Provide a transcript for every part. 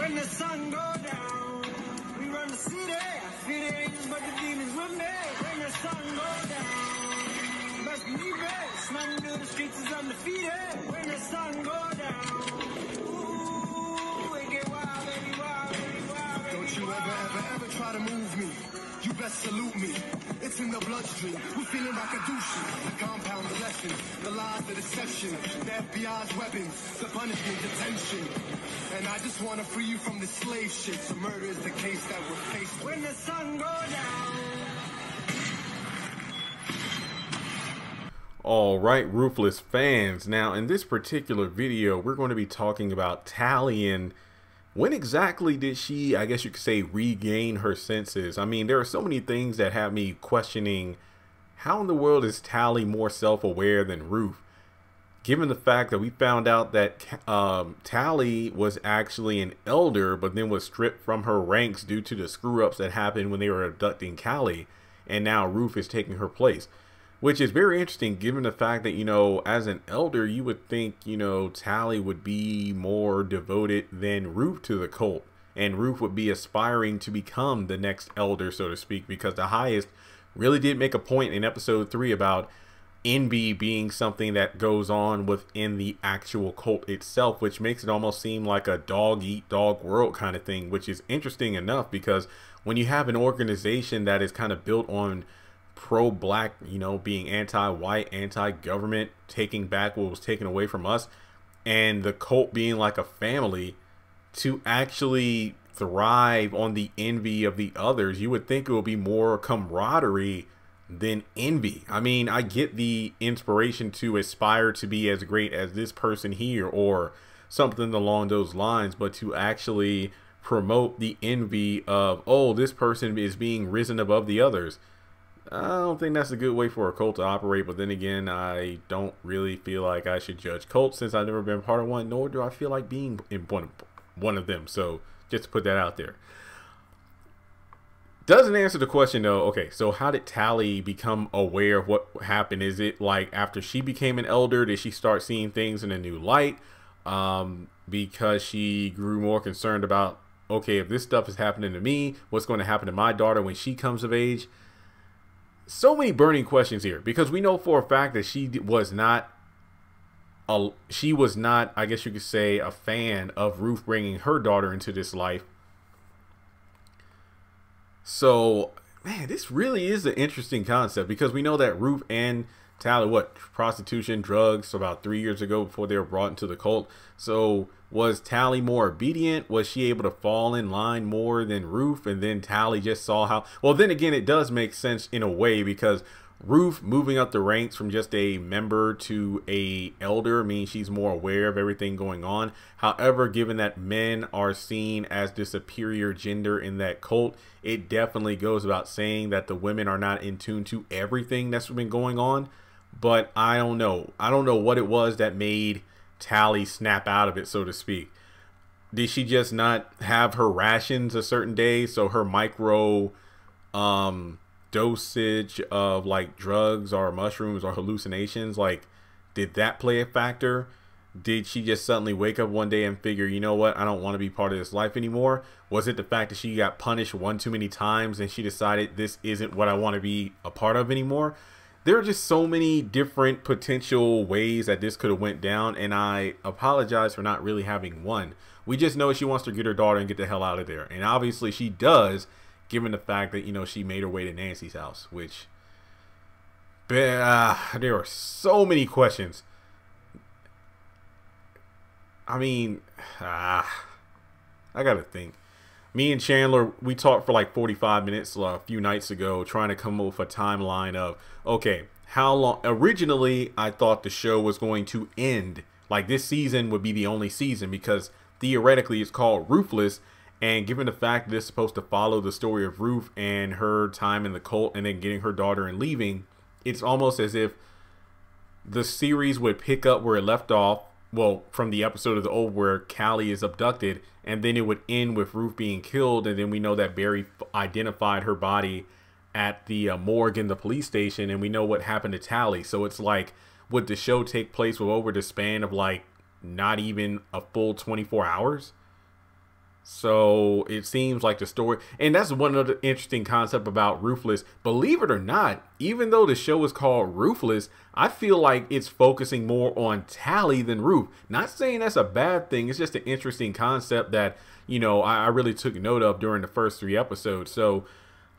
When the sun go down, we run the city. Fear the angels, but the demons with me. When the sun go down, best believe it. Slang through the streets is undefeated. When the sun go down, ooh, it get wild, baby, wild, baby, wild, baby. Don't you ever try to move me. You best salute me. It's in the bloodstream. We're feeling like a douche. Compound the lesson, the lies, the deception, the FBI's weapons, the punishment, detention. And I just want to free you from this slave shit. So murder is the case that we're faced with. When the sun go down. All right, Ruthless fans. Now, in this particular video, we're going to be talking about Tally and when exactly did she, I guess you could say, regain her senses? I mean, there are so many things that have me questioning how in the world is Tally more self-aware than Ruth? Given the fact that we found out that Tally was actually an elder, but then was stripped from her ranks due to the screw-ups that happened when they were abducting Callie, and now Ruth is taking her place. Which is very interesting given the fact that, you know, as an elder, you would think, you know, Tally would be more devoted than Ruth to the cult. And Ruth would be aspiring to become the next elder, so to speak, because the highest really did make a point in episode 3 about envy being something that goes on within the actual cult itself, which makes it almost seem like a dog eat dog world kind of thing, which is interesting enough because when you have an organization that is kind of built on pro-black, you know, being anti-white, anti-government, taking back what was taken away from us, and the cult being like a family, to actually thrive on the envy of the others, you would think it would be more camaraderie than envy. I mean, I get the inspiration to aspire to be as great as this person here or something along those lines, but to actually promote the envy of, oh, this person is being risen above the others, I don't think that's a good way for a cult to operate. But then again, I don't really feel like I should judge cults since I've never been part of one, nor do I feel like being in one of them. So just to put that out there. Doesn't answer the question though. Okay, so how did Tally become aware of what happened? Is it like after she became an elder, did she start seeing things in a new light? Because she grew more concerned about, okay, if this stuff is happening to me, what's going to happen to my daughter when she comes of age? So many burning questions here, because we know for a fact that she was not, I guess you could say, a fan of Ruth bringing her daughter into this life. So, man, this really is an interesting concept, because we know that Ruth and Tally, prostitution, drugs, so about 3 years ago before they were brought into the cult. So was Tally more obedient? Was she able to fall in line more than Ruth? And then Tally just saw how, well, then again, it does make sense in a way, because Ruth moving up the ranks from just a member to a elder means she's more aware of everything going on. However, given that men are seen as the superior gender in that cult, it definitely goes without saying that the women are not in tune to everything that's been going on. But I don't know. I don't know what it was that made Tally snap out of it, so to speak. Did she just not have her rations a certain day, so her micro dosage of like drugs or mushrooms or hallucinations, like, did that play a factor? Did she just suddenly wake up one day and figure, you know what, I don't want to be part of this life anymore? Was it the fact that she got punished one too many times and she decided this isn't what I want to be a part of anymore? There are just so many different potential ways that this could have went down, and I apologize for not really having one. We just know she wants to get her daughter and get the hell out of there, and obviously she does, given the fact that, you know, she made her way to Nancy's house, which there are so many questions. I mean, I gotta think. Me and Chandler, we talked for like 45 minutes a few nights ago trying to come up with a timeline of, okay, how long. Originally, I thought the show was going to end, like this season would be the only season, because theoretically it's called Ruthless, and given the fact that it's supposed to follow the story of Ruth and her time in the cult and then getting her daughter and leaving, it's almost as if the series would pick up where it left off, well, from the episode of the old where Callie is abducted, and then it would end with Ruth being killed, and then we know that Barry identified her body at the morgue in the police station, and we know what happened to Tally. So it's like, would the show take place with over the span of like not even a full 24 hours? So it seems like the story, and that's one other interesting concept about Ruthless. Believe it or not, even though the show is called Ruthless, I feel like it's focusing more on Tally than Ruth. Not saying that's a bad thing. It's just an interesting concept that, you know, I really took note of during the first 3 episodes. So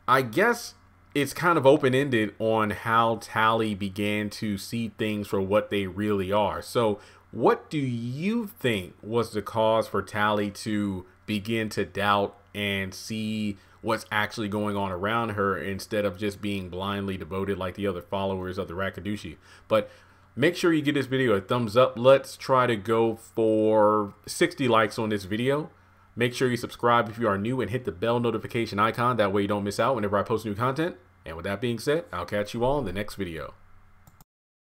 I guess it's kind of open-ended on how Tally began to see things for what they really are. So what do you think was the cause for Tally to begin to doubt and see what's actually going on around her instead of just being blindly devoted like the other followers of the Rakadushi? But make sure you give this video a thumbs up. Let's try to go for 60 likes on this video. Make sure you subscribe if you are new and hit the bell notification icon. That way you don't miss out whenever I post new content. And with that being said, I'll catch you all in the next video.